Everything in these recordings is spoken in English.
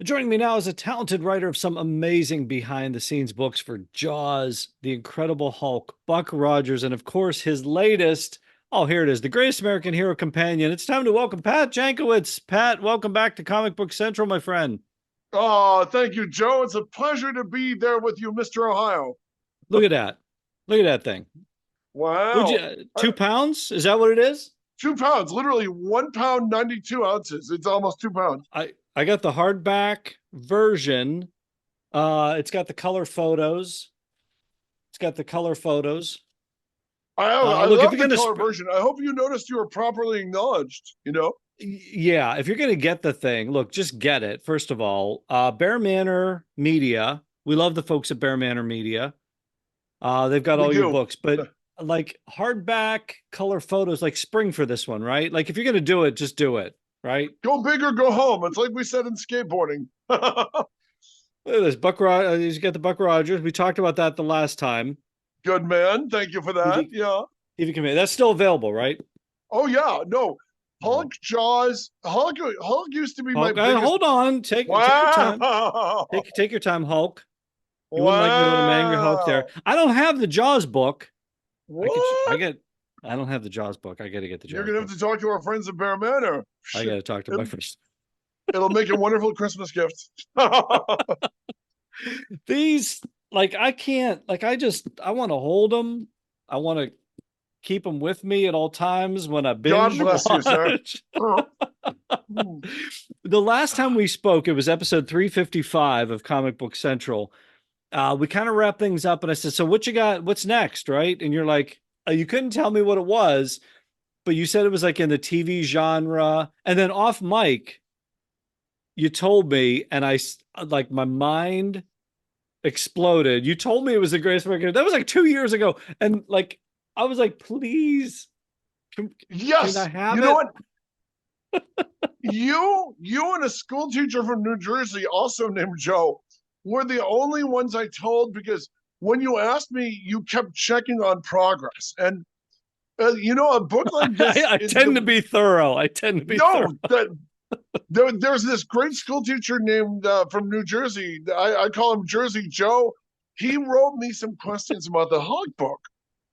Joining me now is a talented writer of some amazing behind the scenes books for Jaws, The Incredible Hulk, Buck Rogers, and of course his latest. Oh, here it is, The Greatest American Hero Companion. It's time to welcome Pat Jankiewicz. Pat, welcome back to Comic Book Central, my friend. Oh, thank you, Joe. It's a pleasure to be there with you, Mr. Ohio. Look at that. Look at that thing. Would Wow. you 2 pounds? Is that what it is? 2 pounds, literally 1 pound, 92 ounces. It's almost 2 pounds. I got the hardback version. It's got the color photos. It's got the color photos. I Look, if love you're the gonna color version. I hope you noticed you were properly acknowledged. Yeah, if you're going to get the thing, look, just get it. First of all, Bear Manor Media. We love the folks at Bear Manor Media. They've got We all your do. books, but like hardback color photos, like spring for this one, right? Like if you're going to do it, just do it, right? Go big or go home. It's like we said in skateboarding. Look at this, Buck. He's got the Buck Rogers. We talked about that the last time. Good man. Thank you for that. TV, Yeah. TV committee. That's still available, right? Oh, yeah. No. Oh, Hulk Jaws. Hulk used to be my Hulk. biggest. Hold on. Take your time. Wow. Take your time, Hulk. You wouldn't like me when I'm angry Hulk there. Wow. I don't have the Jaws book. I What? get, I don't have the Jaws book. I got to get the You're Jaws gonna have book. to talk to our friends at Bear Manor. I got to talk to my first. It'll make a wonderful Christmas gift. These, like, I can't, like, I want to hold them. I want to keep them with me at all times when I God binge bless you, sir. watch. The last time we spoke, it was episode 355 of Comic Book Central. We kind of wrapped things up, and I said, "So what you got? What's next?" Right? And you're like, "You couldn't tell me what it was, but you said it was like in the TV genre." And then off mic, you told me, and like my mind exploded. You told me it was the greatest American. That was like 2 years ago, and like I was like, "Please, can I Yes. have You know it?" what? You and a school teacher from New Jersey, also named Joe, were the only ones I told because when you asked me, you kept checking on progress. And a book like this I is tend to be thorough. I tend to be thorough. no that there's this great school teacher named from New Jersey. I call him Jersey Joe. He wrote me some questions about the Hulk book.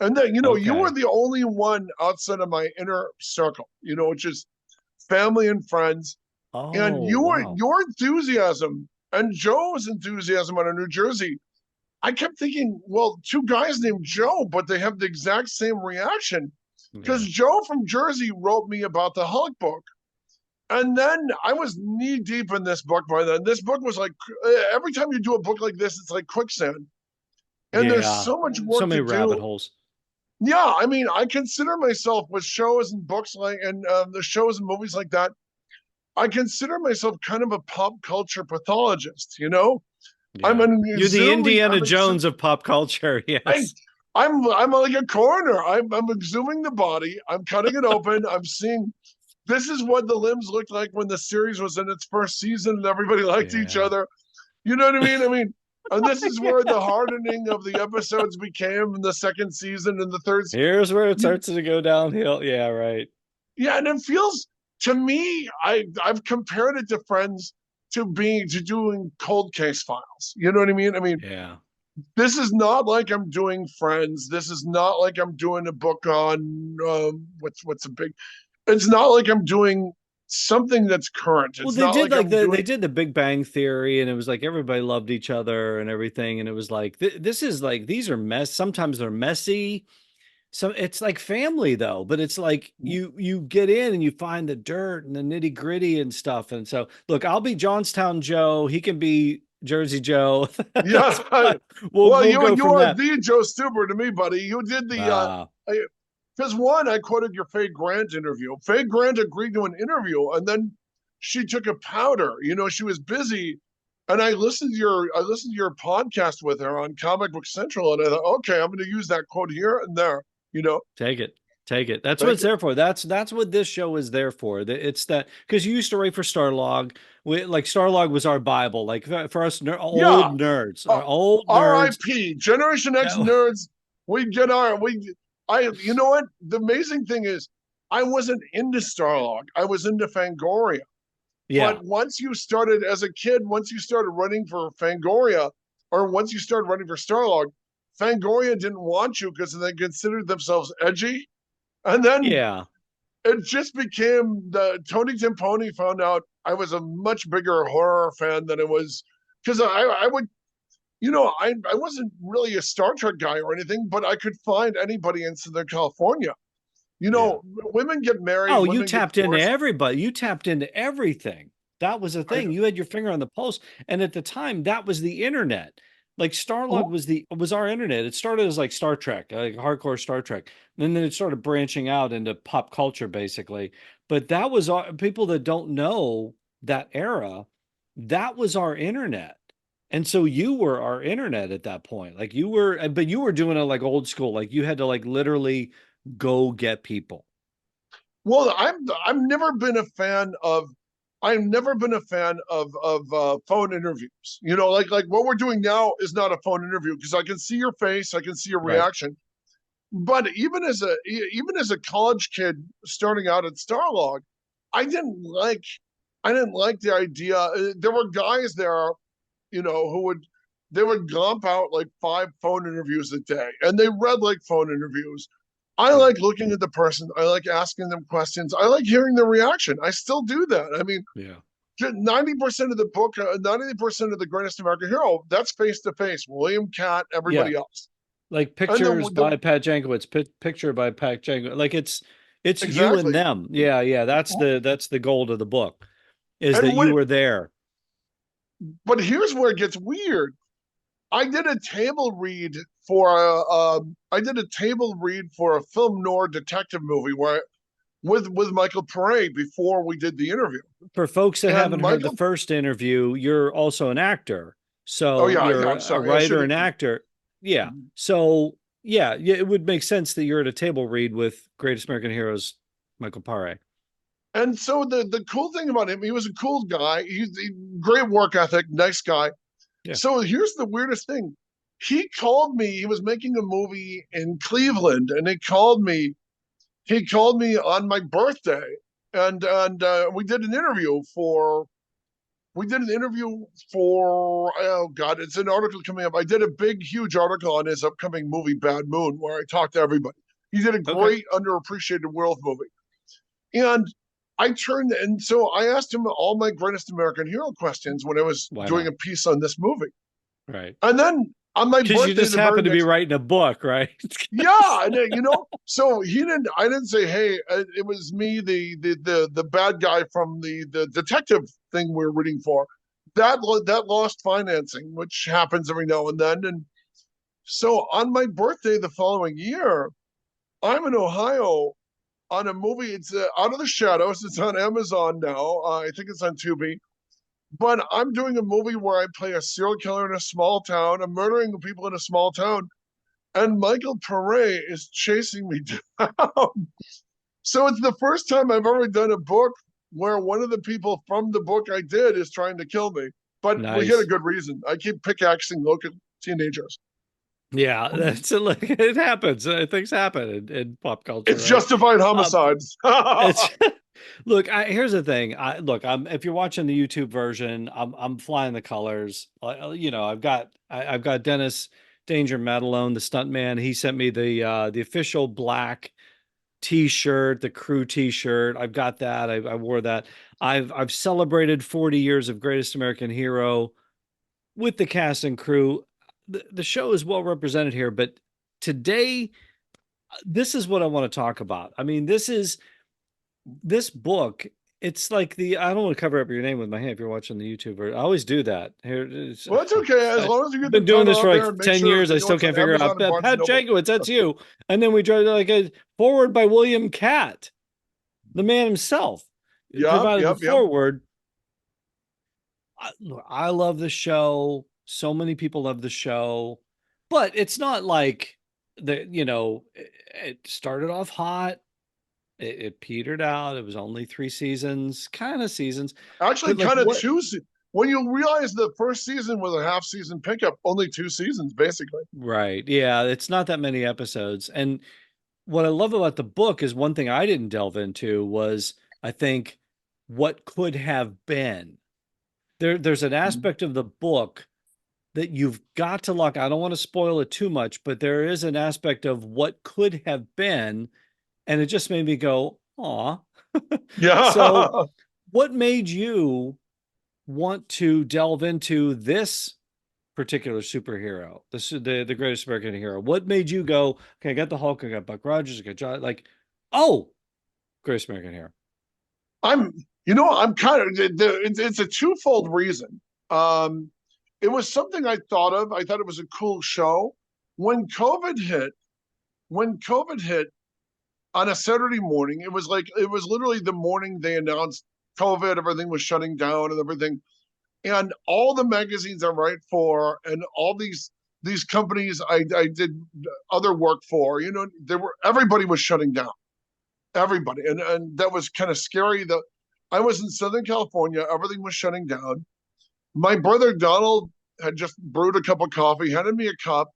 And then, you were Okay. the only one outside of my inner circle, which is family and friends. And Oh, wow. your enthusiasm and Joe's enthusiasm out of New Jersey, I kept thinking, well, two guys named Joe, but they have the exact same reaction. Because Yeah. Joe from Jersey wrote me about the Hulk book. And then I was knee deep in this book by then. This book was like every time you do a book like this, it's like quicksand. And there's Yeah. so much So work to many rabbit do. holes. Yeah, I mean, I consider myself with shows and books like and the shows and movies like that. I consider myself kind of a pop culture pathologist. I'm Yeah. an You're the exhuming. Indiana Jones of pop culture. I, Yes. I'm like a coroner. I'm exhuming the body. I'm cutting it open. I'm seeing. This is what the limbs looked like when the series was in its first season and everybody liked each Yeah. other. You know what I mean? And this is where the hardening of the episodes became in the second season and the third. Here's where it You, starts to go downhill. Yeah, right. yeah, and it feels to me, I've compared it to Friends to doing cold case files. You know what I mean? Yeah. This is not like I'm doing Friends. This is not like I'm doing a book on what's a big. It's not like I'm doing something that's current. Well, It's not like I'm they doing. did the Big Bang Theory, and it was like everybody loved each other and everything, and it was like this is like these are mess. Sometimes they're messy. So it's like family though, but it's like you get in and you find the dirt and the nitty gritty and stuff. And so look, I'll be Johnstown Joe. He can be Jersey Joe. That's Yeah. fine. Well, We'll go you from are that. the Joe Stuber to me, buddy. You did the Ah, because one, I quoted your Faye Grant interview. Faye Grant agreed to an interview, and then she took a powder. She was busy, and I listened to your podcast with her on Comic Book Central, and I thought, okay, I'm going to use that quote here and there. take it. Take it. That's what Thank it's you. there for. That's what this show is there for. It's that because you used to write for Starlog. Like Starlog was our Bible. Like for us Yeah. old nerds, Uh, our old nerds. R.I.P. Generation X Yeah. nerds. We get our we. I. You know what? The amazing thing is, I wasn't into Starlog. I was into Fangoria. Yeah. But once you started as a kid, once you started running for Fangoria, or once you started running for Starlog, Fangoria didn't want you because they considered themselves edgy. And then Yeah. it just became the Tony Timponi found out I was a much bigger horror fan than it was because I would, I wasn't really a Star Trek guy or anything, but I could find anybody in Southern California. Yeah. Women get married, Oh, you women get tapped into divorced. everybody. You tapped into everything. That was the I, thing. You had your finger on the pulse. And at the time, that was the internet. Like Starlog oh, was our internet. It started as like Star Trek, like hardcore Star Trek. And then it started branching out into pop culture, basically. But that was people that don't know that era, that was our internet. And so you were our internet at that point. Like you were, but you were doing it like old school. Like you had to like literally go get people. well, I've never been a fan of phone interviews. Like what we're doing now is not a phone interview because I can see your face, I can see your Right. reaction. But even as a college kid starting out at Starlog, I didn't like I didn't like the idea. There were guys there, who they would gump out like 5 phone interviews a day, and they read like phone interviews. I Yeah. like looking at the person. I like asking them questions. I like hearing their reaction. I still do that. I mean, Yeah. 90% of the book, 90% of the Greatest American Hero, that's face to face. William Cat, Yeah. everybody else, Like and pictures by Pat Jankiewicz, picture by Pat Jankiewicz. Like it's you and exactly. them. Yeah, yeah. That's the goal of the book, is that And you when, were there. but here's where it gets weird. I did a table read for a film noir detective movie where with Michael Pare before we did the interview. For folks that And haven't heard the Michael, first interview, you're also an actor. oh So yeah, yeah, you're I'm a sorry, I should writer have. and actor. Yeah. So yeah, yeah, it would make sense that you're at a table read with Greatest American Heroes, Michael Pare. And so the cool thing about him, he was a cool guy. He's great work ethic, nice guy. Yeah. So here's the weirdest thing. He called me. He was making a movie in Cleveland, and he called me. He called me on my birthday, and we did an interview for oh god, it's an article coming up. I did a big, huge article on his upcoming movie Bad Moon, where I talked to everybody. He did a Okay. great underappreciated werewolf movie, and so I asked him all my Greatest American Hero questions when I was Why doing a not? piece on this movie. Right. And then on my Because you birthday, just the very happen to be next, writing a book, right? yeah, and so I didn't say, hey, it was me, the bad guy from the detective thing we're reading for. That lost financing, which happens every now and then. And so on my birthday the following year, I'm in Ohio on a movie. It's Out of the Shadows. It's on Amazon now. I think it's on Tubi. But I'm doing a movie where I play a serial killer in a small town. I'm murdering people in a small town, and Michael Pare is chasing me down. So it's the first time I've ever done a book where one of the people from the book I did is trying to kill me. But we had a Nice. good reason. I keep pickaxing local teenagers. Yeah, that's like it happens. Things happen in pop culture, It's right? justified Um, homicides. it's look. Here's the thing. I'm if you're watching the YouTube version, I'm flying the colors. I've got Dennis Danger Madelone, the stuntman. He sent me the official black T-shirt, the crew T-shirt. I've got that. I wore that. I've celebrated 40 years of Greatest American Hero with the cast and crew. The show is well represented here, but today, this is what I want to talk about. I mean, this book. It's like I don't want to cover up your name with my hand if you're watching the YouTuber. I always do that. Well, it's okay as I've long as you get the been doing title this out for like there and make 10 sure years. they I know still it's on can't figure Amazon out. and Barnes and Pat Noble. Jankiewicz, that's you. And then we try to like a forward by William Cat, the man himself, Yep, provided the yep, yep. forward. Look, I love the show. So many people love the show, but it's not like it started off hot. It petered out. It was only 3 seasons, kind of seasons, Actually, but like kind of what? two. When you realize the first season was a half season pickup, only 2 seasons basically. Right. Yeah. It's not that many episodes. And what I love about the book is one thing I didn't delve into was I think what could have been. There's an aspect of the book that you've got to look. I don't want to spoil it too much, but there is an aspect of what could have been, and it just made me go, "Aw." So, Yeah. what made you want to delve into this particular superhero, the greatest American hero? What made you go, okay, I got the Hulk, I got Buck Rogers, I got John, like, oh, greatest American hero. I'm kind of, it's a twofold reason. Um, it was something I thought of. I thought it was a cool show. When COVID hit, when COVID hit on a Saturday morning, it was literally the morning they announced COVID, everything was shutting down and everything. And all the magazines I write for and all these companies I did other work for, everybody was shutting down. Everybody. And that was kind of scary. I was in Southern California, everything was shutting down. My brother Donald had just brewed a cup of coffee, handed me a cup,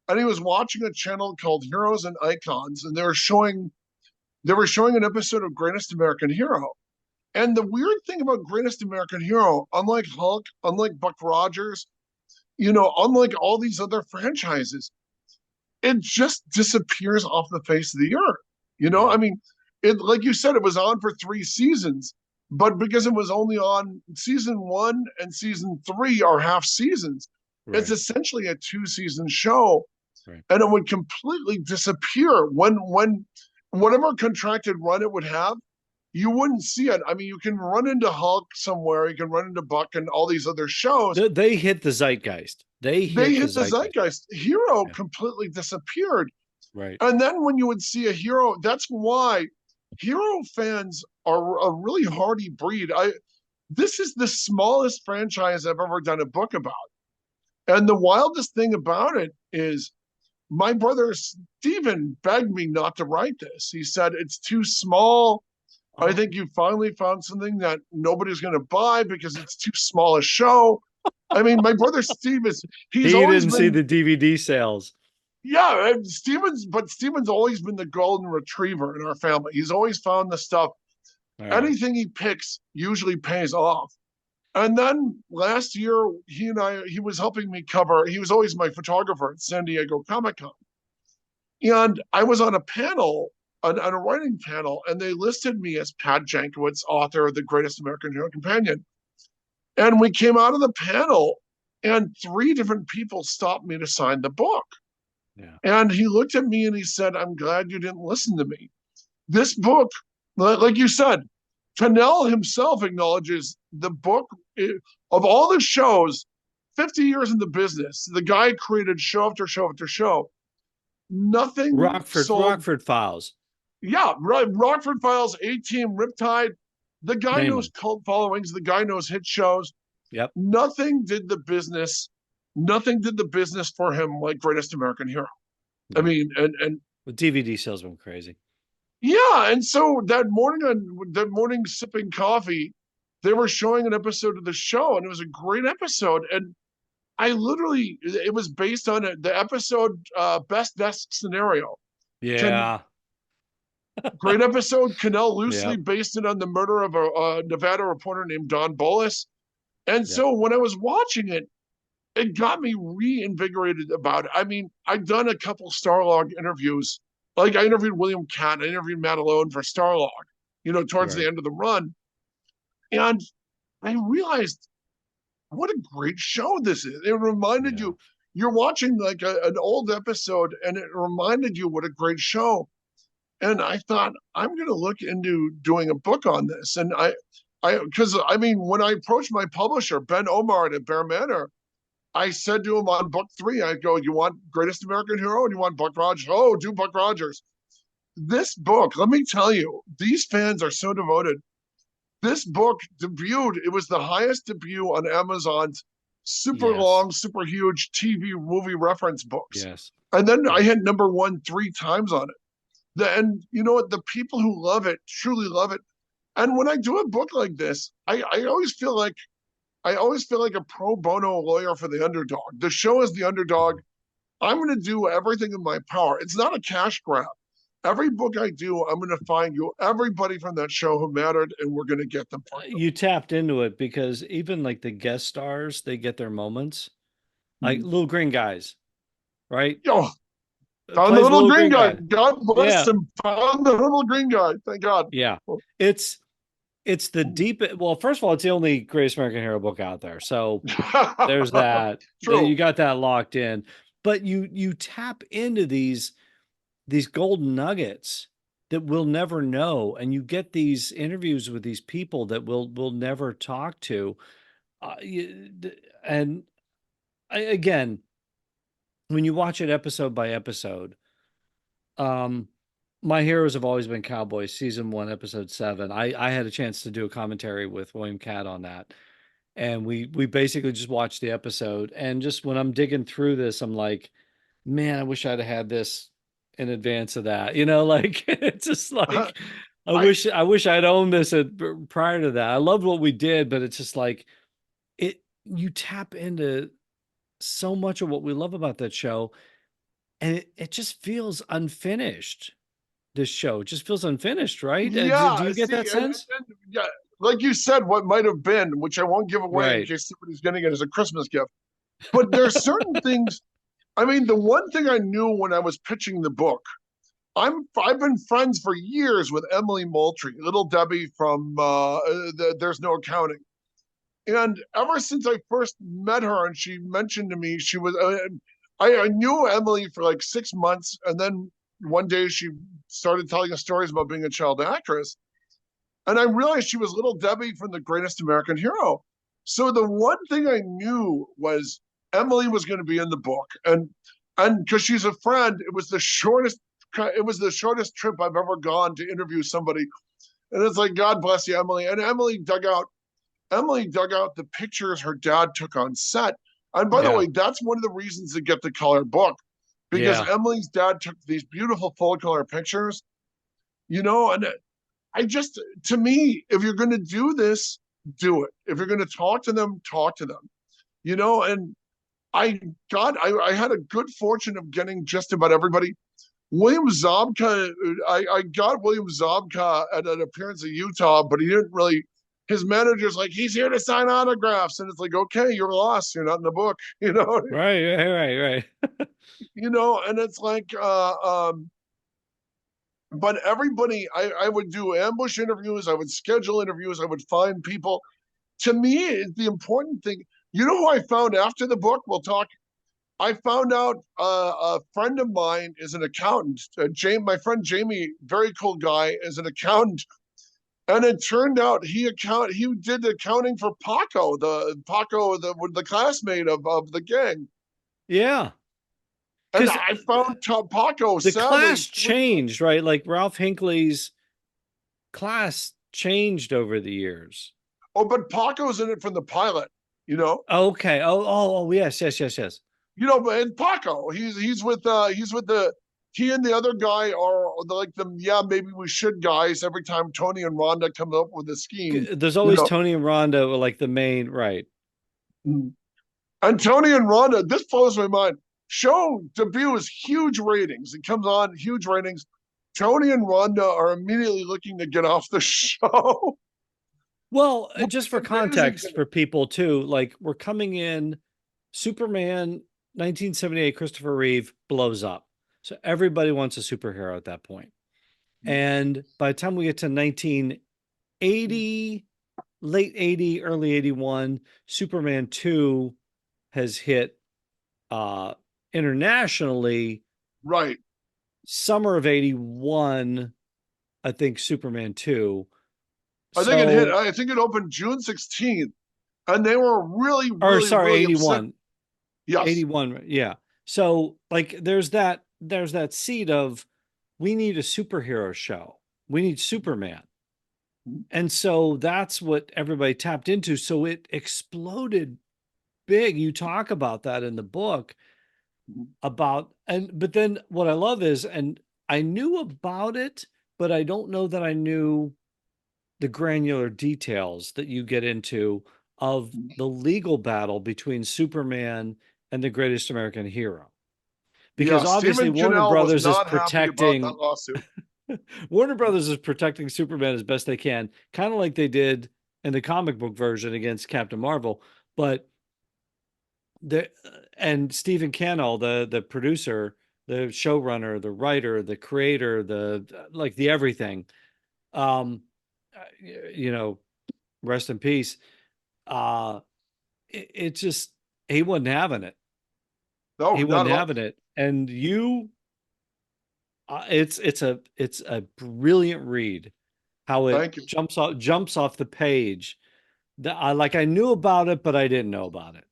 and he was watching a channel called Heroes and Icons, and they were showing an episode of Greatest American Hero. And the weird thing about Greatest American Hero, unlike Hulk, unlike Buck Rogers, unlike all these other franchises, it just disappears off the face of the earth. Yeah. I mean, it, like you said, it was on for 3 seasons, but because it was only on season 1 and season 3 are half seasons, Right. it's essentially a 2-season show, Right. and it would completely disappear when whatever contracted run it would have. You wouldn't see it. I mean, you can run into Hulk somewhere, you can run into Buck and all these other shows. They hit the zeitgeist. They hit the zeitgeist. Hero Yeah. completely disappeared. Right. And then when you would see a hero, that's why hero fans are a really hardy breed. This is the smallest franchise I've ever done a book about. And the wildest thing about it is my brother Steven begged me not to write this. He said, it's too small. I think you finally found something that nobody's going to buy because it's too small a show. I mean, my brother Steve he didn't see the DVD sales. Yeah, Steven's always been the golden retriever in our family. He's always found the stuff. Right. Anything he picks usually pays off. And then last year, he was helping me cover, he was always my photographer at San Diego Comic-Con. And I was on a panel, on a writing panel, and they listed me as Pat Jankiewicz, author of The Greatest American Hero Companion. And we came out of the panel, and 3 different people stopped me to sign the book. Yeah. And he looked at me and he said, I'm glad you didn't listen to me. This book, like you said, Tennell himself acknowledges the book, of all the shows, 50 years in the business, the guy created show after show after show. Nothing. Rockford Files. Yeah, right. Rockford Files, A-Team, Riptide. The guy knows cult followings. The guy knows hit shows. Yep. Nothing did the business for him like Greatest American Hero. Yeah. I mean, and the DVD sales went crazy. Yeah, and so that morning sipping coffee, they were showing an episode of the show, and it was a great episode. And it was based on the episode Best Desk Scenario. Yeah. Great episode. Cannell loosely based it on the murder of a Nevada reporter named Don Bolus. And so when I was watching it, it got me reinvigorated about it. I mean, I'd done a couple Starlog interviews. Like I interviewed William Catt, I interviewed Matt Alone for Starlog, towards the end of the run. And I realized what a great show this is. It reminded you're watching like an old episode, and it reminded you what a great show. And I thought, I'm going to look into doing a book on this. And because when I approached my publisher, Ben Omar at Bear Manor, I said to him on book 3, I go, you want Greatest American Hero and you want Buck Rogers? Oh, do Buck Rogers. This book, let me tell you, these fans are so devoted. This book debuted, it was the highest debut on Amazon's super long, super huge TV movie reference books. Yes. And then I hit number 1 3 times on it. And you know what? The people who love it truly love it. And when I do a book like this, I always feel like a pro bono lawyer for the underdog. The show is the underdog. I'm going to do everything in my power. It's not a cash grab. every book I do, I'm going to find you everybody from that show who mattered, and we're going to get them for you. You tapped into it because even like the guest stars, they get their moments. Like Mhm. little green guys, right? Yo, found the Plays a little little green green guy. guy. God bless Yeah. him. Found the little green guy. Thank God. Yeah. It's it's the deep well, first of all, it's the only greatest American hero book out there. So there's that. You True. got that locked in. But you tap into these golden nuggets that we'll never know, and you get these interviews with these people that we'll never talk to. And again, when you watch it episode by episode, um, my heroes have always been Cowboys, season 1, episode 7. I had a chance to do a commentary with William Catt on that, and we basically just watched the episode. And just when I'm digging through this, I'm like, man, I wish I'd have had this in advance of that. Like it's just like I I wish I'd owned this prior to that. I loved what we did, but it's just like you tap into so much of what we love about that show, and it just feels unfinished. This show just feels unfinished, right? Do Yeah, you get that see, sense? and yeah, like you said, what might have been, which I won't give away in Right. case somebody's getting it as a Christmas gift. But there's certain things. I mean, the one thing I knew when I was pitching the book, I've been friends for years with Emily Moultrie, Little Debbie from There's No Accounting. And ever since I first met her, and she mentioned to me she was, I knew Emily for like 6 months, and then one day she started telling us stories about being a child actress, and I realized she was Little Debbie from The Greatest American Hero. So the one thing I knew was Emily was going to be in the book, and because she's a friend, it was the shortest trip I've ever gone to interview somebody, and it's like God bless you, Emily. And Emily dug out the pictures her dad took on set. And by the Yeah. way, that's one of the reasons to get the color book, because Yeah. Emily's dad took these beautiful full color pictures, and I just, to me, if you're going to do this, do it. If you're going to talk to them, talk to them, and I had a good fortune of getting just about everybody. William Zabka, I got William Zabka at an appearance in Utah, but he didn't really. His manager's like, he's here to sign autographs, and it's like, okay, you're lost. You're not in the book, Right. Right. Right. and it's like, but everybody, I would do ambush interviews, I would schedule interviews, I would find people. To me, the important thing. You know who I found after the book? We'll talk. I found out a friend of mine is an accountant. My friend Jamie, very cool guy, is an accountant, and it turned out he did accounting for the classmate of the gang. Yeah. And Because I found Paco the sadly class 3 months. changed, right? Like Ralph Hinckley's class changed over the years. Oh, but Paco's in it from the pilot. You know, Okay. Oh, yes, yes, yes, yes. but in Paco, he's with the he and the other guy are like the yeah, maybe we should guys every time Tony and Rhonda come up with a scheme, There's you always know. Tony and Rhonda were like the main, right? Mm. And Tony and Rhonda, this blows my mind. Show debut is huge ratings. It comes on huge ratings. Tony and Rhonda are immediately looking to get off the show. Well, Which just is for amazing to context me. for people too, like we're coming in, Superman 1978, Christopher Reeve blows up. So everybody wants a superhero at that point. And by the time we get to 1980, late 80, early 81, Superman 2 has hit internationally. Right. Summer of 81, I think Superman 2. So, I think it opened June 16th. And they were really, or really, sorry, really upset. 81. Yes. 81. Yeah. So like there's that seed of we need a superhero show. We need Superman. And so that's what everybody tapped into. So it exploded big. You talk about that in the book but then what I love is, and I knew about it, but I don't know that I knew the granular details that you get into of the legal battle between Superman and the greatest American hero. Yeah, because obviously Stephen Warner Cannell was Brothers is not happy about that protecting lawsuit. Warner Brothers is protecting Superman as best they can, kind of like they did in the comic book version against Captain Marvel. But the and Stephen Cannell, the producer, the showrunner, the writer, the creator, the like the everything. Um, you know, rest in peace. Uh, it just he wasn't having it. No, He not wasn't at all. having it, and it's a brilliant read. How it Thank you. jumps off the page. That I knew about it, but I didn't know about it.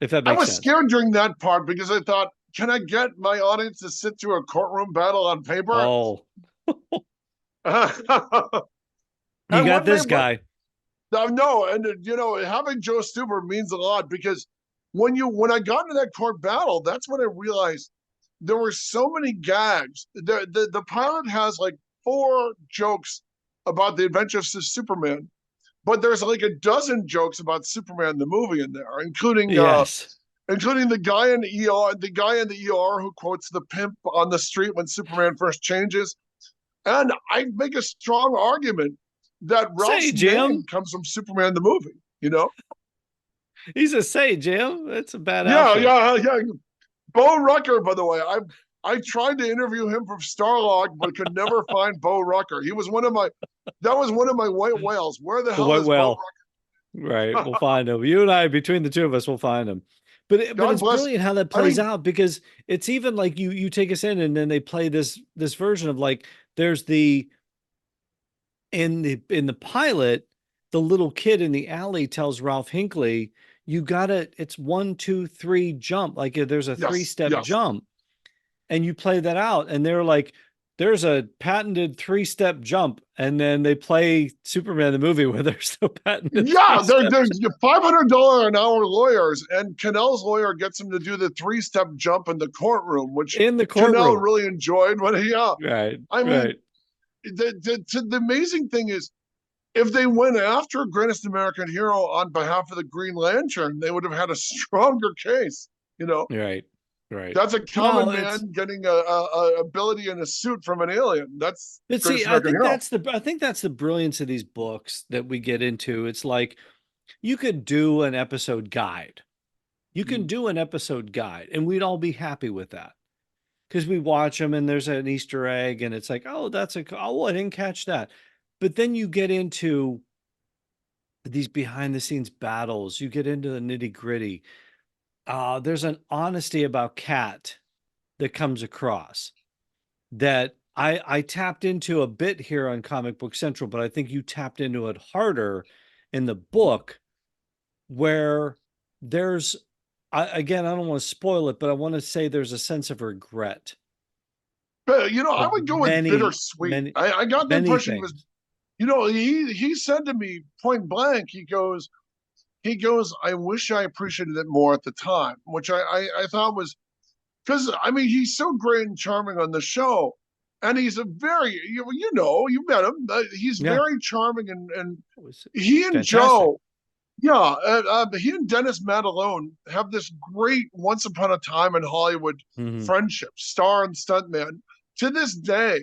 If that I makes was sense. scared during that part because I thought, can I get my audience to sit through a courtroom battle on paper? Oh, And you got one day, this guy. no, and having Joe Stuber means a lot because when I got into that court battle, that's when I realized there were so many gags. The pilot has like 4 jokes about the adventures of Superman, but there's like a dozen jokes about Superman the movie in there, Yes. including the guy in the ER who quotes the pimp on the street when Superman first changes. And I make a strong argument that Say, Ralph's name Jim. comes from Superman the movie, you know? He's a say, Jim. That's a bad Yeah, outfit. yeah, yeah. Bo Rucker, by the way, I tried to interview him from Starlog, but could never find Bo Rucker. That was one of my white whales. Where the The hell white is Bo whale. Right. We'll Rucker? find him. You and I, between the two of us, we'll find him. But God it's bless. brilliant how that I plays mean, out because it's even like you take us in and then they play this version of like there's the in the pilot, the little kid in the alley tells Ralph Hinckley, you gotta, it's 1, 2, 3 jump. Like there's a yes, three-step yes. jump. And you play that out, and they're like, there's a patented three-step jump. And then they play Superman the movie where there's no patented Yeah, three-step they're jump. $500 an hour lawyers, and Cannell's lawyer gets him to do the 3-step jump in the courtroom, which In the Cannell courtroom. really enjoyed. When Right, I mean, right. the amazing thing is, if they went after Greatest American Hero on behalf of the Green Lantern, they would have had a stronger case. You know, Right, right. that's a No, common it's man getting a ability in a suit from an alien. That's but see, Greatest American Hero. I think that's the brilliance of these books that we get into. It's like you could do an episode guide. You can Mm. do an episode guide, and we'd all be happy with that because we watch them and there's an Easter egg, and it's like, oh, oh, I didn't catch that. But then you get into these behind the scenes battles, you get into the nitty gritty. There's an honesty about Cat that comes across that I tapped into a bit here on Comic Book Central, but I think you tapped into it harder in the book where there's again, I don't want to spoil it, but I want to say there's a sense of regret But I of would go with bittersweet. many, I got the many impression he was. things. He said to me point blank. He goes, I wish I appreciated it more at the time, which I thought was because I mean he's so great and charming on the show, and he's a very you met him. He's Yeah, very charming, and it was he and fantastic. Joe, yeah, he and Dennis Madalone have this great once upon a time in Hollywood Mhm. friendship, star and stuntman. To this day,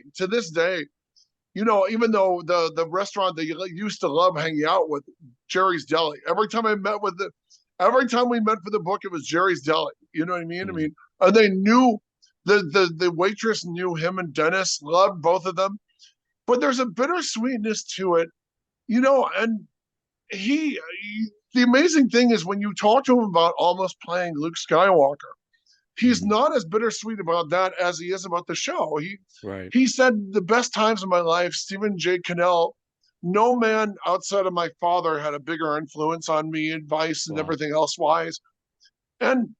even though the restaurant that you used to love hanging out with, Jerry's Deli. Every time we met for the book, it was Jerry's Deli. You know what I mean? I Mhm. mean, and they knew the waitress knew him and Dennis, loved both of them. But there's a bittersweetness to it, and the amazing thing is when you talk to him about almost playing Luke Skywalker, he's Mhm. not as bittersweet about that as he is about the show. He Right. he said the best times of my life, Stephen J. Cannell, no man outside of my father had a bigger influence on me, advice and Wow. everything else wise. And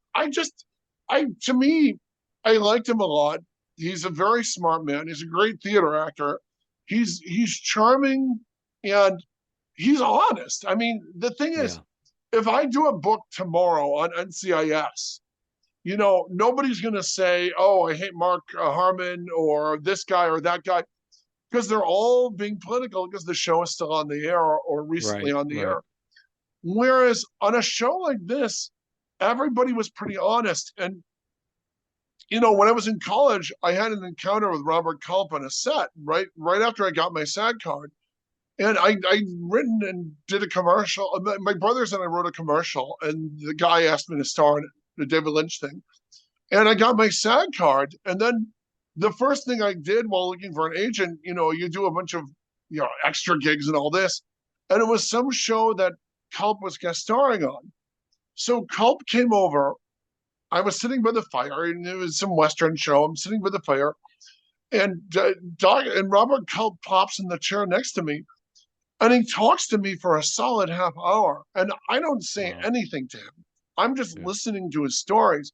to me, I liked him a lot. He's a very smart man. He's a great theater actor. He's charming and he's honest. I mean, the thing is, Yeah. if I do a book tomorrow on NCIS, nobody's going to say, oh, I hate Mark Harmon or this guy or that guy, because they're all being political because the show is still on the air or recently Right. on the Right. air. Whereas on a show like this, everybody was pretty honest. And when I was in college, I had an encounter with Robert Culp on a set right after I got my SAG card. And I'd written and did a commercial. My brothers and I wrote a commercial, and the guy asked me to star in it, the David Lynch thing. And I got my SAG card. And then the first thing I did while looking for an agent, you do a bunch of, extra gigs and all this. And it was some show that Culp was guest starring on. So Culp came over. I was sitting by the fire, and it was some Western show. I'm sitting by the fire, and and Robert Culp pops in the chair next to me, and he talks to me for a solid half hour, and I don't say Wow. anything to him. I'm just Yeah. listening to his stories.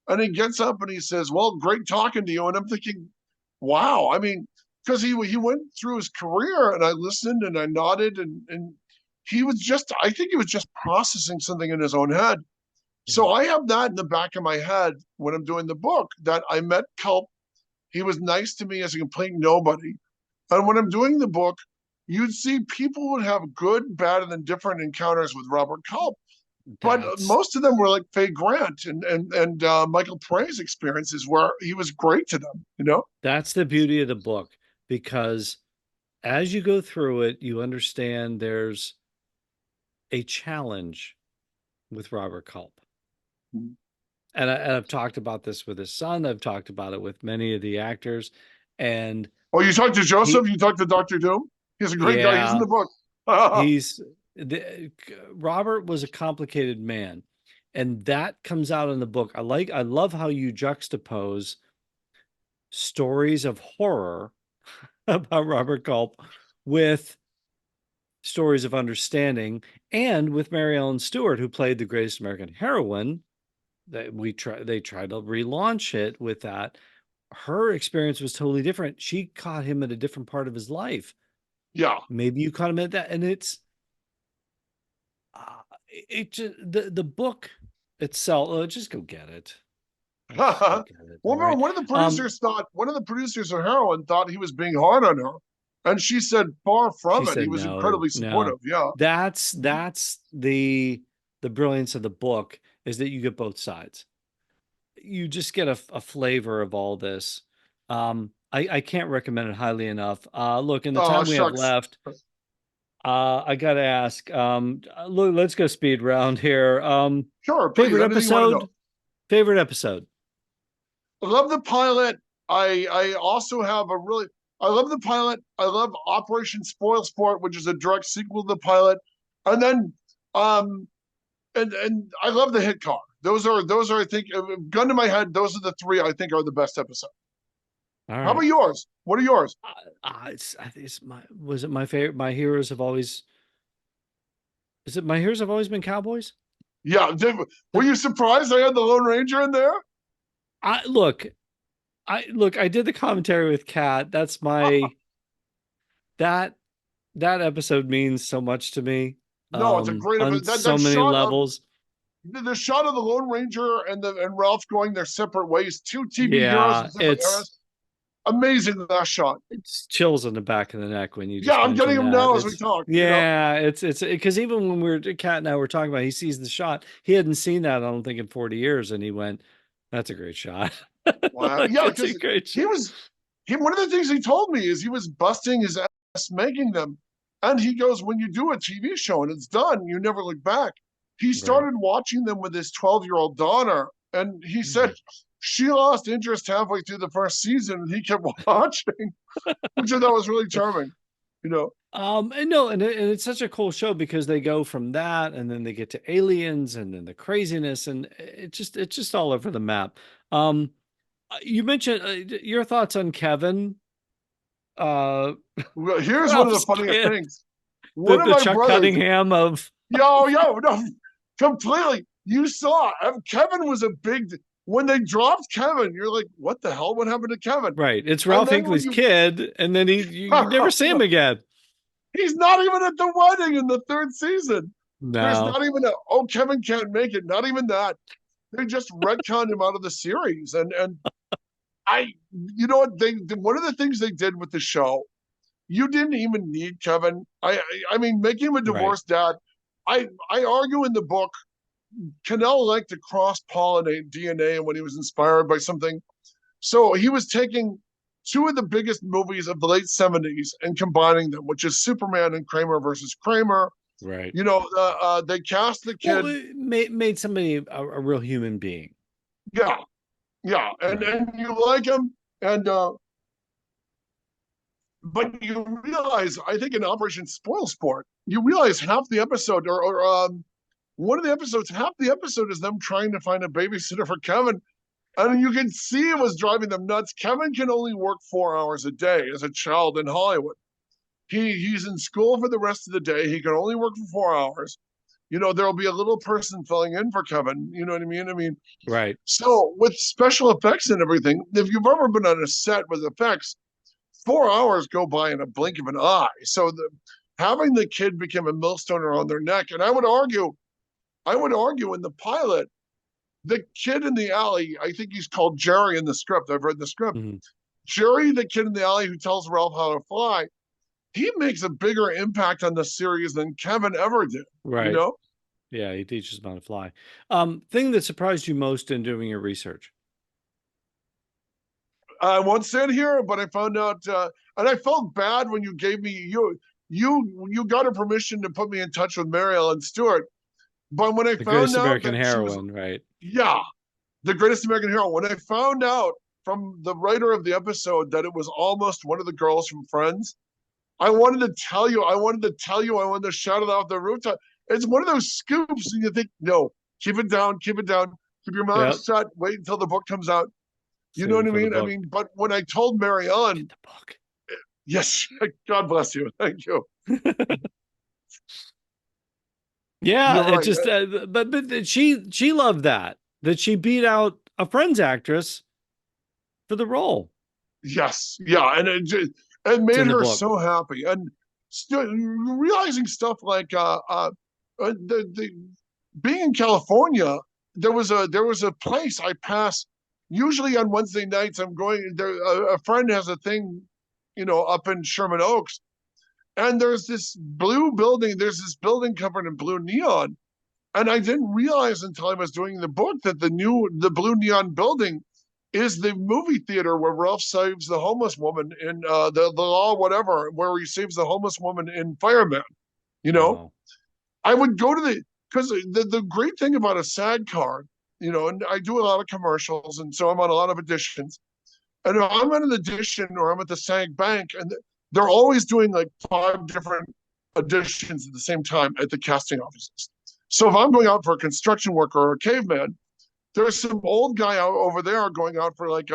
And he gets up and he says, "Well, great talking to you." And I'm thinking, wow. I mean, because he went through his career, and I listened and I nodded, and I think he was just processing something in his own head. Yeah. So I have that in the back of my head when I'm doing the book, that I met Culp. He was nice to me as a complete nobody. And when I'm doing the book, you'd see people would have good, bad, and indifferent encounters with Robert Culp. But That's most of them were like Faye Grant and Michael Prey's experiences, where he was great to them. that's the beauty of the book, because as you go through it, you understand there's a challenge with Robert Culp. Mm-hmm. And I've talked about this with his son. I've talked about it with many of the actors. And Oh, you talked to Joseph? he, You talked to Dr. Doom? He's a great guy. He's in yeah, the book. he's Robert was a complicated man. And that comes out in the book. I love how you juxtapose stories of horror about Robert Culp with stories of understanding, and with Mary Ellen Stewart, who played the greatest American heroine. That they tried to relaunch it with that. Her experience was totally different. She caught him at a different part of his life. Yeah. Maybe you caught him at that, and it's it just the book itself. Just go get it. Just go Well, get it. All remember, right. one of the producers of Heroin thought he was being hard on her. And she said, far She from it. He said was no, incredibly no. supportive. Yeah. That's the brilliance of the book, is that you get both sides. You just get a flavor of all this. I can't recommend it highly enough. Look, in the Oh, time we have shucks. left, I gotta ask. Look, let's go speed round here. Sure, please. Favorite Anything you want to know. episode? Favorite episode? I love the pilot. I also have I love the pilot. I love Operation Spoil Sport, which is a direct sequel to the pilot. And then um and I love the hit car. Those are, I think, gun to my head, those are the three I think are the best episodes. All How about right. yours? What are yours? It's my was it my favorite? My heroes have always. Is it my heroes have always been cowboys? Yeah, were you surprised I had the Lone Ranger in there? I look. I did the commentary with Kat. That's my that that episode means so much to me, No, it's a great on episode. so That many shot of levels. the shot of the Lone Ranger and Ralph going their separate ways, two TV heroes in Yeah, different eras. Amazing, that shot. it's chills on the back of the neck when you Yeah, just I'm getting mention them that. now as we It's talk. yeah, it's because even when Kat and I were talking about it, he sees the shot. He hadn't seen that, I don't think, in 40 years, and he went, "That's a great shot." Wow. Like, Yeah, it's a because great shot. he was one of the things he told me is he was busting his ass making them. And he goes, when you do a TV show and it's done, you never look back. He Right. started watching them with his 12-year-old daughter, and he said Mhm. she lost interest halfway through the first season, and he kept watching, which I thought was really charming. And no, and it's such a cool show because they go from that, and then they get to aliens, and then the craziness, and it's just all over the map. Um, you mentioned your thoughts on Kevin, uh, Well, here's one of the Ralph's funniest kid, things. One of the my Chuck brothers, Cunningham of yo, no, completely. You saw Kevin was a big. When they dropped Kevin, you're like, what the hell? What happened to Kevin? right. It's And Ralph then when Hinckley's you, kid, and then you never see him again. he's not even at the wedding in the third season. There's No, not even Kevin can't make it. Not even that. They just retconned him out of the series. And you know what? One of the things they did with the show, you didn't even need Kevin. I mean, making him a right. divorced dad. I argue in the book Cannell liked to cross-pollinate DNA when he was inspired by something. So he was taking two of the biggest movies of the late 70s and combining them, which is Superman and Kramer versus Kramer. Right. They cast the Well, kid. it made somebody a real human being. Yeah, yeah, and Right. and you like him, and but you realize, I think in Operation Spoil Sport, you realize half the episode, or one of the episodes, half the episode is them trying to find a babysitter for Kevin. And you can see it was driving them nuts. Kevin can only work 4 hours a day as a child in Hollywood. He's in school for the rest of the day. He can only work for 4 hours. There'll be a little person filling in for Kevin. You know what I mean? Right. So with special effects and everything, if you've ever been on a set with effects, 4 hours go by in a blink of an eye. So having the kid become a millstone around their neck, and I would argue in the pilot, the kid in the alley, I think he's called Jerry in the script. I've read the script. Mm-hmm. Jerry, the kid in the alley who tells Ralph how to fly, he makes a bigger impact on the series than Kevin ever did. Right. Yeah, he teaches them how to fly. Thing that surprised you most in doing your research? I won't say it here, but I found out, and I felt bad when you gave me you got a permission to put me in touch with Mary Ellen Stewart. But when I The found greatest out American that she was, heroine, right? yeah, the greatest American hero, when I found out from the writer of the episode that it was almost one of the girls from Friends, I wanted to tell you. I wanted to shout it out the rooftop. It's one of those scoops, and you think, no, keep it down, keep your mouth Yep. shut, wait until the book comes out. You know Save what it I for the mean? book. But when I told Mary Ellen, Get the book. yes, God bless you, thank you. Yeah, You're it right. just but she loved that she beat out a Friends actress for the role. Yes, yeah, and it It's made in the her book. so happy, and still realizing stuff like the being in California, there was a place I pass usually on Wednesday nights. I'm going there. A friend has a thing, up in Sherman Oaks, and there's this blue building. There's this building covered in blue neon, and I didn't realize until I was doing the book that the blue neon building is the movie theater where Ralph saves the homeless woman in the law whatever, where he saves the homeless woman in Fireman. You know, Wow. I would go to because the great thing about a SAG card, and I do a lot of commercials, and so I'm on a lot of editions. And if I'm at an edition or I'm at the SAG bank, and they're always doing like 5 different editions at the same time at the casting offices. So if I'm going out for a construction worker or a caveman, there's some old guy out over there going out for like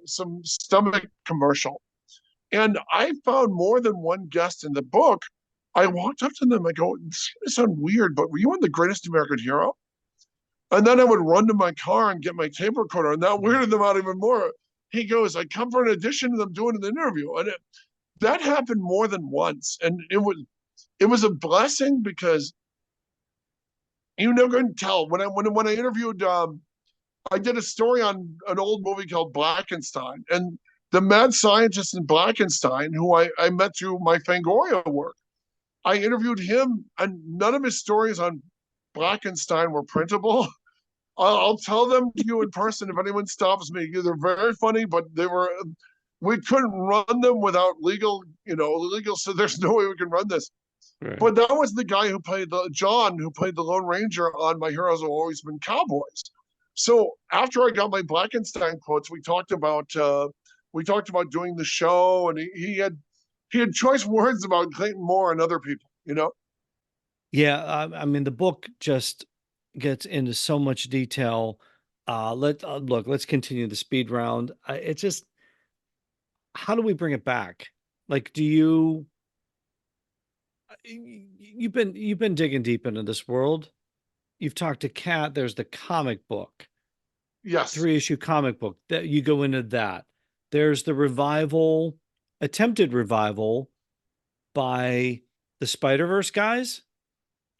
some stomach commercial. And I found more than one guest in the book. I walked up to them. I go, "This is gonna sound weird, but were you on The Greatest American Hero?" And then I would run to my car and get my tape recorder, and that weirded them out even more. He goes, "I come for an audition, and I'm doing an interview," and that happened more than once, and it was a blessing because you never can tell. When I interviewed, I did a story on an old movie called Blackenstein, and the mad scientist in Blackenstein, who I met through my Fangoria work, I interviewed him, and none of his stories on Blackenstein were printable. I'll tell them to you in person if anyone stops me. They're very funny, but we couldn't run them without legal, so there's no way we can run this. Right. But that was the guy who played John, who played the Lone Ranger on My Heroes Have Always Been Cowboys. So after I got my Blackenstein quotes, we talked about doing the show, and he had choice words about Clayton Moore and other people. Yeah, I mean the book just gets into so much detail. Let's continue the speed round. It's just, how do we bring it back? Like, you've been digging deep into this world. You've talked to Kat. There's the comic book, Yes. 3-issue comic book that you go into that. There's the attempted revival by the Spider-Verse guys.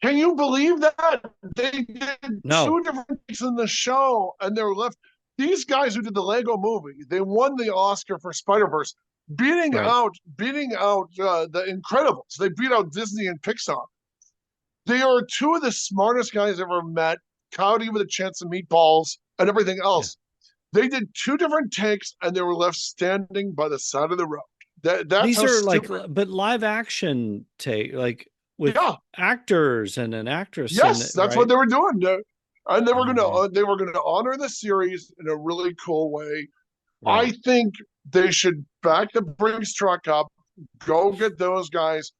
Can you believe that? They did No. 2 different things in the show, and they're left. These guys who did the Lego movie, they won the Oscar for Spider-Verse, beating out the Incredibles. They beat out Disney and Pixar. They are two of the smartest guys I've ever met. Cowdy with a chance of meatballs and everything Yeah. else. They did two different takes and they were left standing by the side of the road. That's These how are like, stupid. but live action take, like with Yeah. actors and an actress in Yes, it, that's what right? they were doing. And Oh man. they were gonna honor the series in a really cool way. I Right. think they should back the Brinks truck up, go get those guys.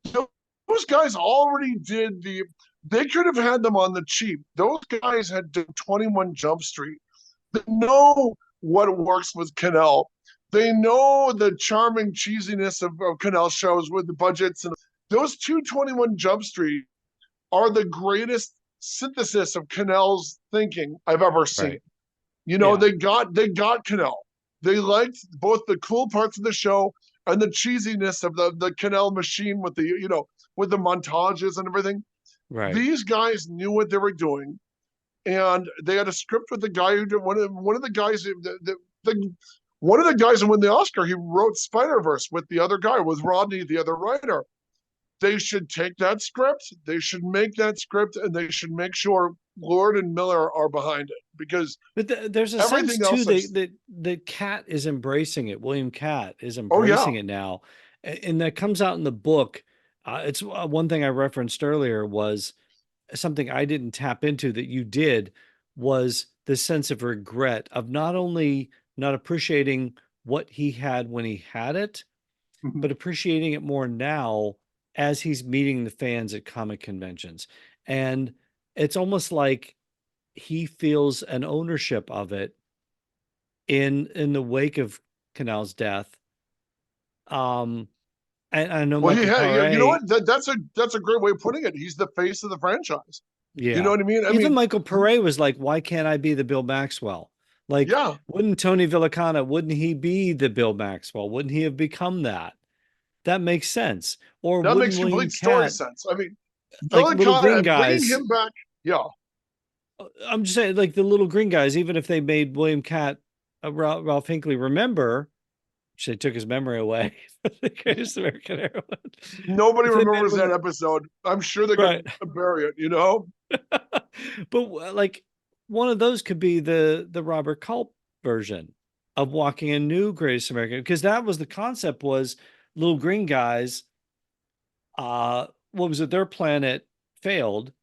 Those guys already did the. They could have had them on the cheap. Those guys had done 21 Jump Street. They know what works with Cannell. They know the charming cheesiness of Cannell shows with the budgets, and those 221 Jump Street are the greatest synthesis of Cannell's thinking I've ever seen. Right. You know, Yeah. they got Cannell. They liked both the cool parts of the show and the cheesiness of the Cannell machine with the with the montages and everything. Right. These guys knew what they were doing, and they had a script with the guy who did one of the guys the one of the guys who won the Oscar. He wrote Spider Verse with the other guy, with Rodney, the other writer. They should take that script, they should make that script, and they should make sure Lord and Miller are behind it, because But there's a sense everything too else I've. that Cat is embracing it. William Cat is Oh yeah. embracing it now, and that comes out in the book. It's one thing I referenced earlier was something I didn't tap into that you did, was the sense of regret of not only not appreciating what he had when he had it, Mhm. but appreciating it more now as he's meeting the fans at comic conventions. And it's almost like he feels an ownership of it in the wake of Canal's death. And I know Well, he Michael had, you know Paré, what? That's a great way of putting it. He's the face of the franchise. You know yeah. what I mean? I Even mean, Michael Paré was like, why can't I be the Bill Maxwell? Like, yeah, wouldn't Tony Villacana, wouldn't he be the Bill Maxwell? Wouldn't he have become that? That makes sense. Or that wouldn't makes William complete story Cat, sense. I mean, like Billy little green Conn bringing guys, him back. Yeah, I'm just saying, like the little green guys, even if they made William Cat Ralph Hinckley, remember, which they took his memory away, the greatest American heroine. nobody If they made remembers him, that episode. I'm sure they right. could bury it. You know? But like one of those could be the Robert Culp version of Walking a New Greatest American, because that was the concept, was little green guys, what was it? Their planet failed.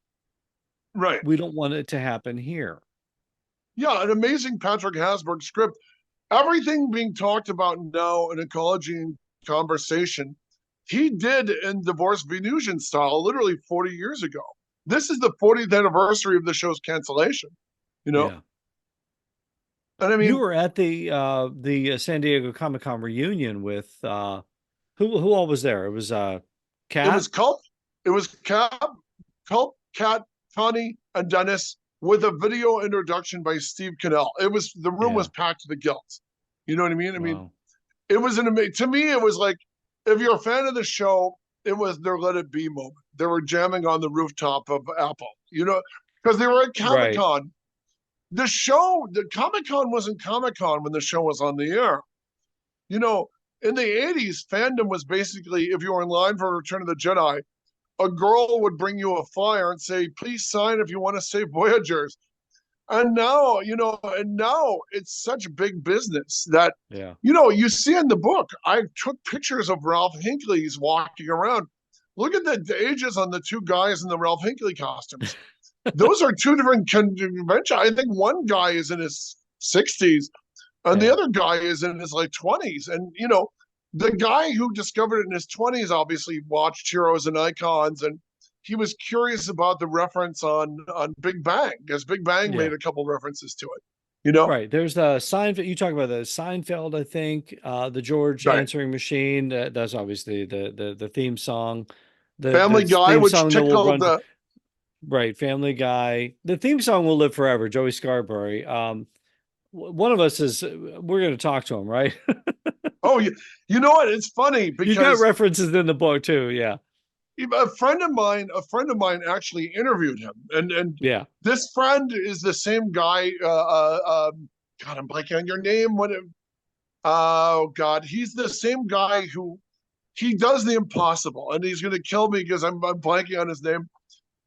Right. We don't want it to happen here. Yeah, an amazing Patrick Hasberg script. Everything being talked about now in ecology and conversation, he did in Divorce Venusian style literally 40 years ago. This is the 40th anniversary of the show's cancellation, you know? Yeah. And I You mean, were at the San Diego Comic Con reunion with who all was there? It was it was Cat. Culp, it was Culp, Cat, Connie, and Dennis with a video introduction by Steve Cannell. The room was Yeah. packed to the gills. You know what I mean? I mean, Wow. it was an amazing, to me, it was like, if you're a fan of the show, it was their Let It Be moment. They were jamming on the rooftop of Apple, you know, because they were at Comic Right. Con. The Comic Con wasn't Comic Con when the show was on the air. You know, in the 80s, fandom was basically, if you were in line for Return of the Jedi, a girl would bring you a flyer and say, please sign if you want to save Voyagers. And now it's such big business that, Yeah. you see in the book, I took pictures of Ralph Hinckley's walking around. Look at the ages on the two guys in the Ralph Hinckley costumes. Those are two different conventions. I think one guy is in his 60s and the Yeah. other guy is in his like 20s. And, the guy who discovered it in his 20s obviously watched Heroes and Icons, and he was curious about the reference on Big Bang, because Big Bang Yeah. made a couple references to it. Right. There's the Seinfeld. You talk about the Seinfeld, I think, the George Right. answering machine. That's obviously the theme song. The Family Guy, theme which song that will tickled run. the. Right. Family Guy. The theme song will live forever. Joey Scarborough. One of us is. We're going to talk to him, right? Oh, you know what? It's funny You got because references in the book too. Yeah. a friend of mine actually interviewed him, and Yeah. this friend is the same guy. God, I'm blanking on your name. Oh God, he's the same guy who he does the impossible, and he's going to kill me because I'm blanking on his name.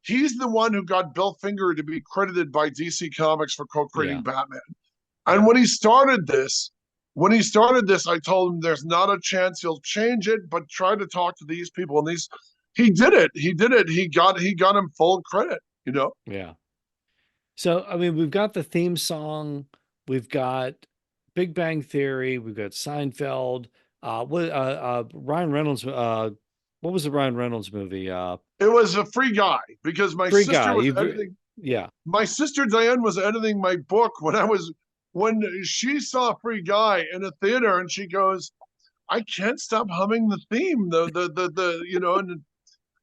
he's the one who got Bill Finger to be credited by DC Comics for co-creating Yeah. Batman. Yeah. And when he started this, I told him there's not a chance he'll change it, but try to talk to these people. And he did it. He did it. He got him full credit, you know? Yeah. So, I mean, we've got the theme song, we've got Big Bang Theory, we've got Seinfeld. Ryan Reynolds, what was the Ryan Reynolds movie? It was a Free Guy because Free Guy. Yeah. my sister Diane was editing my book when she saw Free Guy in a theater, and she goes, I can't stop humming the theme, the you know,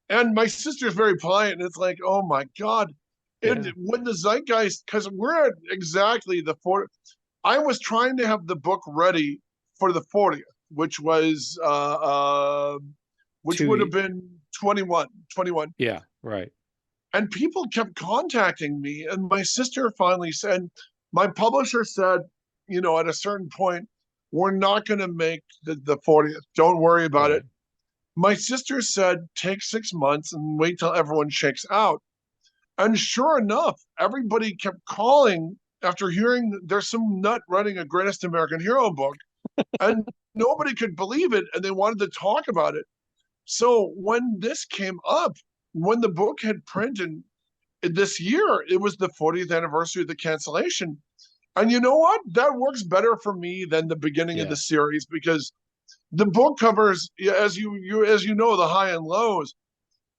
and my sister's very polite, and it's like, oh my God. And Yeah. when the zeitgeist, because we're at exactly the 40, I was trying to have the book ready for the 40th, which was which would have been 21. Yeah. Right. And people kept contacting me, and my sister finally said, my publisher said, you know, at a certain point, we're not going to make the 40th. Don't worry about Right. it. My sister said, take 6 months and wait till everyone shakes out. And sure enough, everybody kept calling after hearing there's some nut writing a Greatest American Hero book, and nobody could believe it, and they wanted to talk about it. So when this came up, when the book had printed this year, it was the 40th anniversary of the cancellation. And you know what? That works better for me than the beginning of the series, because the book covers, as you know, the high and lows.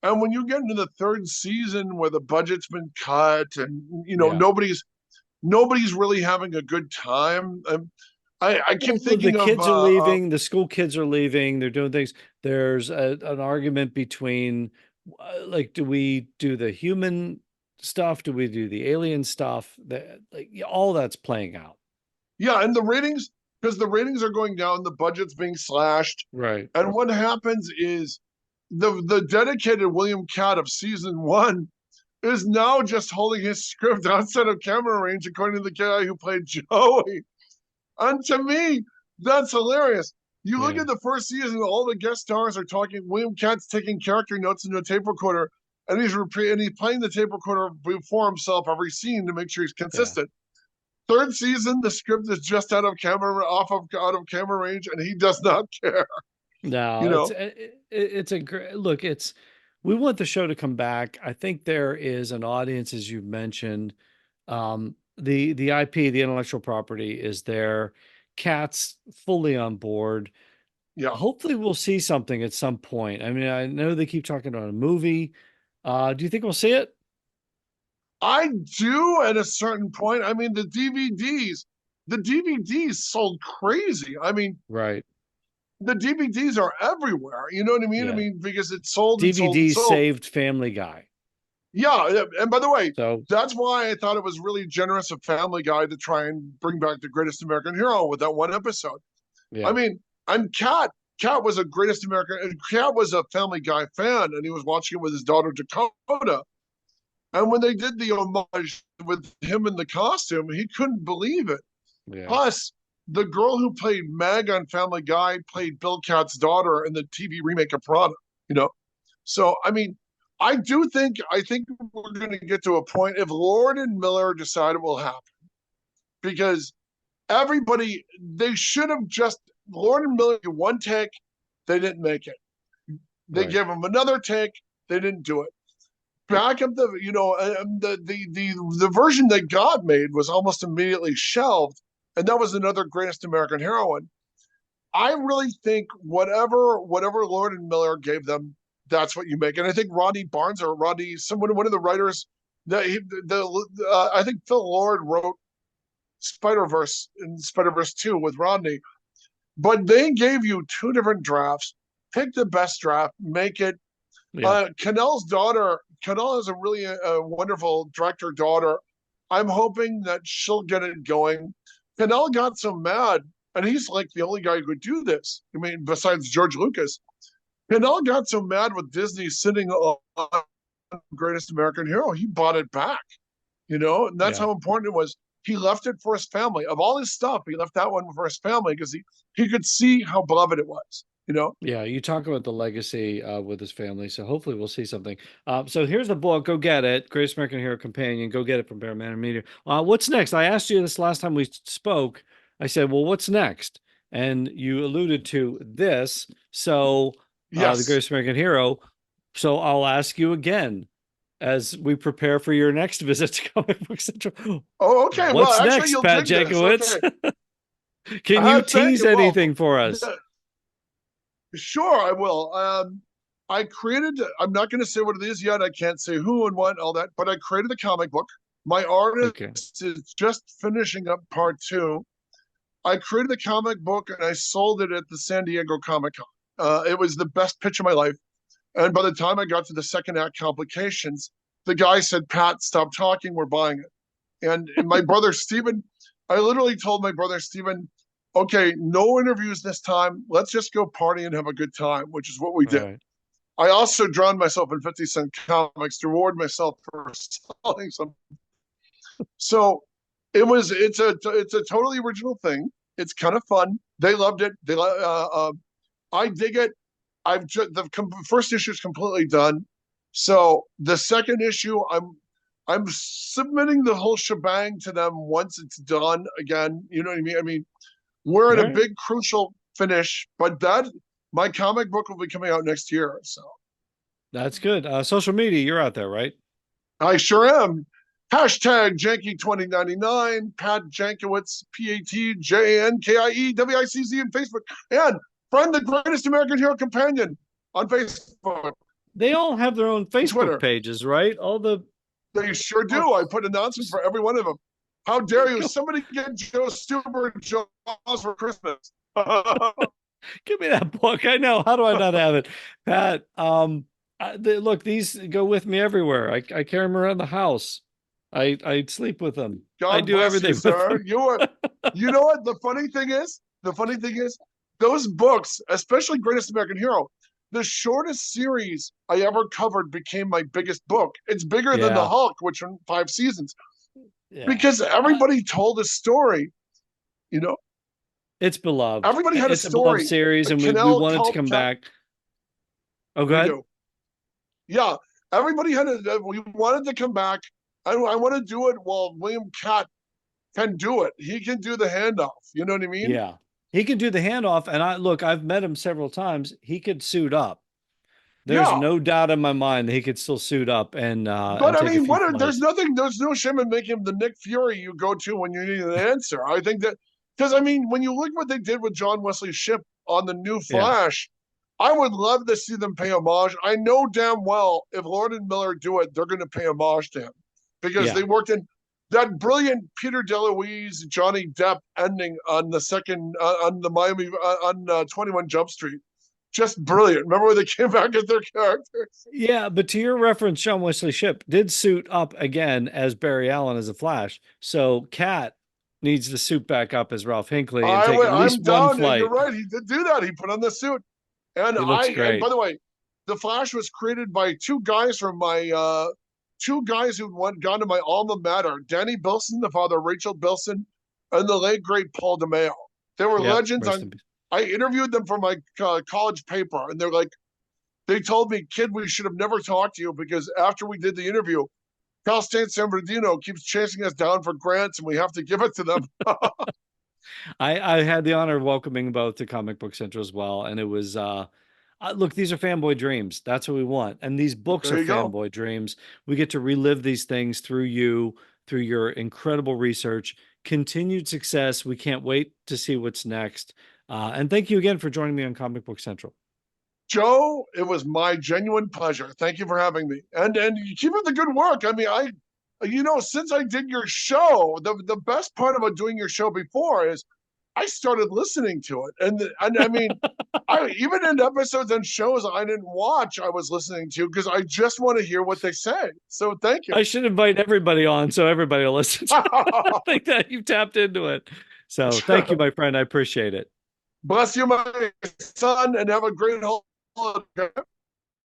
And when you get into the third season where the budget's been cut and, you know, nobody's really having a good time. I keep thinking the kids are leaving, the school kids are leaving, they're doing things. There's an argument between like, do we do the human stuff? Do we do the alien stuff? That, like, all that's playing out. Yeah, and the ratings, because the ratings are going down, the budget's being slashed. Right. And what happens is the dedicated William Catt of season 1 is now just holding his script outside of camera range, according to the guy who played Joey. And to me, that's hilarious. You look at the first season, all the guest stars are talking. William Catt's taking character notes into a tape recorder, and he's playing the tape recorder before himself every scene to make sure he's consistent. Third season, the script is just out of camera range, and he does not care. No, you know, it's a great look. We want the show to come back. I think there is an audience, as you mentioned. The IP, the intellectual property, is there. Cat's fully on board. Yeah. Hopefully, we'll see something at some point. I mean, I know they keep talking about a movie. Do you think we'll see it? I do at a certain point. I mean, the DVDs sold crazy. I mean, right. The DVDs are everywhere. You know what I mean? Yeah. I mean, because it sold. DVDs sold. saved Family Guy. Yeah, and by the way, that's why I thought it was really generous of Family Guy to try and bring back the Greatest American Hero with that one episode. Yeah. I mean, and Cat was a Greatest American, and Cat was a Family Guy fan, and he was watching it with his daughter Dakota. And when they did the homage with him in the costume, he couldn't believe it. Yeah. Plus, the girl who played Meg on Family Guy played Bill Cat's daughter in the TV remake of Prada. You know, so I mean, I think we're going to get to a point if Lord and Miller decide it will happen, because they should have just Lord and Miller one take, they didn't make it. They gave them another take, they didn't do it. Back up the version they got made was almost immediately shelved, and that was another Greatest American Heroine. I really think whatever Lord and Miller gave them, that's what you make. And I think Rodney Barnes or one of the writers, I think Phil Lord wrote Spider-Verse and Spider-Verse 2 with Rodney, but they gave you 2 different drafts. Pick the best draft, make it. Yeah. Cannell's daughter. Cannell is a really wonderful director daughter. I'm hoping that she'll get it going. Cannell got so mad, and he's like the only guy who could do this. I mean, besides George Lucas. Cannell got so mad with Disney sitting on Greatest American Hero, he bought it back. You know, and that's how important it was. He left it for his family. Of all his stuff, he left that one for his family because he could see how beloved it was. you know? Yeah, you talk about the legacy with his family, so hopefully we'll see something. So here's the book. Go get it. Greatest American Hero Companion. Go get it from Bear Manor Media. What's next? I asked you this last time we spoke. I said, well, what's next? And you alluded to this. So the Yes. Greatest American Hero. So I'll ask you again as we prepare for your next visit to Comic Book Central. Oh, okay. Well, What's actually, next, you'll Pat dig this. Jankowicz? Okay. Can you Thank tease you. Well, anything for us? sure, I will. I created, I'm not going to say what it is yet. I can't say who and what, all that, but I created a comic book. My Okay. artist is just finishing up part two. I created a comic book and I sold it at the San Diego Comic Con. It was the best pitch of my life. And by the time I got to the second act complications, the guy said, Pat, stop talking. We're buying it. And my brother, Steven, I literally told my brother, Steven, okay, no interviews this time. Let's just go party and have a good time, which is what we All did. right. I also drowned myself in 50-cent comics to reward myself for selling some. So it's a totally original thing. It's kind of fun. They loved it. I dig it. First issue is completely done. So the second issue, I'm submitting the whole shebang to them once it's done. Again, you know what I mean? I mean, we're All at a right. big crucial finish, but that my comic book will be coming out next year. So That's good. Social media, you're out there, right? I sure am. Hashtag Janky2099, Pat Jankiewicz, PatJankiewicz on Facebook, and friend the Greatest American Hero Companion on Facebook, They all have their own Facebook Twitter. pages, right? All the They sure oh, do. I put announcements for every one of them. How dare you? go, Somebody get Joe Stuber Jaws for Christmas. give me that book. I know. How do I not have it, Pat? Look, these go with me everywhere. I carry them around the house. I sleep with them. I God do bless you, everything with sir. them. You know what? The funny thing is, those books, especially Greatest American Hero, the shortest series I ever covered became my biggest book. It's bigger than the Yeah, Hulk, which are 5 seasons, yeah. because everybody told a story. You know, It's beloved. everybody had a It's a beloved story. series, A and we Canal wanted to Kelp come Cat. back. Oh, go We ahead. do. Yeah, everybody had a. We wanted to come back. I want to do it while William Cat can do it. He can do the handoff. You know what I mean? Yeah. He can do the handoff, and I've met him several times. He could suit up. There's Yeah. no doubt in my mind that he could still suit up But and I take a mean, few there's flights. nothing, there's no shame in making him the Nick Fury you go to when you need an answer. I think that, because I mean, when you look what they did with John Wesley Shipp on the new Yeah. Flash, I would love to see them pay homage. I know damn well if Lord and Miller do it, they're going to pay homage to him because Yeah. they worked in that brilliant Peter DeLuise, Johnny Depp ending on the second, on the Miami, on 21 Jump Street. Just brilliant. Remember when they came back as their characters? Yeah, but to your reference, John Wesley Shipp did suit up again as Barry Allen as a Flash. So Cat needs to suit back up as Ralph Hinckley and take at I'm least one down. You're flight. right. He did do that. He put on the suit. And He looks and by great. the way, the Flash was created by two guys who'd gone to my alma mater, Danny Bilson, the father of Rachel Bilson, and the late great Paul DeMeo. They were Yep. legends. Rest in peace. I interviewed them for my college paper, and they're like, they told me, kid, we should have never talked to you because after we did the interview, Cal State San Bernardino keeps chasing us down for grants, and we have to give it to them. I had the honor of welcoming both to Comic Book Central as well, and it was look, these are fanboy dreams. That's what we want, and these books There are you go. fanboy dreams. We get to relive these things through you, through your incredible research, continued success. We can't wait to see what's next. And thank you again for joining me on Comic Book Central. Joe, it was my genuine pleasure. Thank you for having me. And you keep up the good work. I mean, since I did your show, the best part about doing your show before is I started listening to it. And I mean, I even in episodes and shows I didn't watch, I was listening to because I just want to hear what they say. So thank you. I should invite everybody on so everybody will listen to it. I think that you tapped into it. So thank you, my friend. I appreciate it. Bless you, my son, and have a great holiday.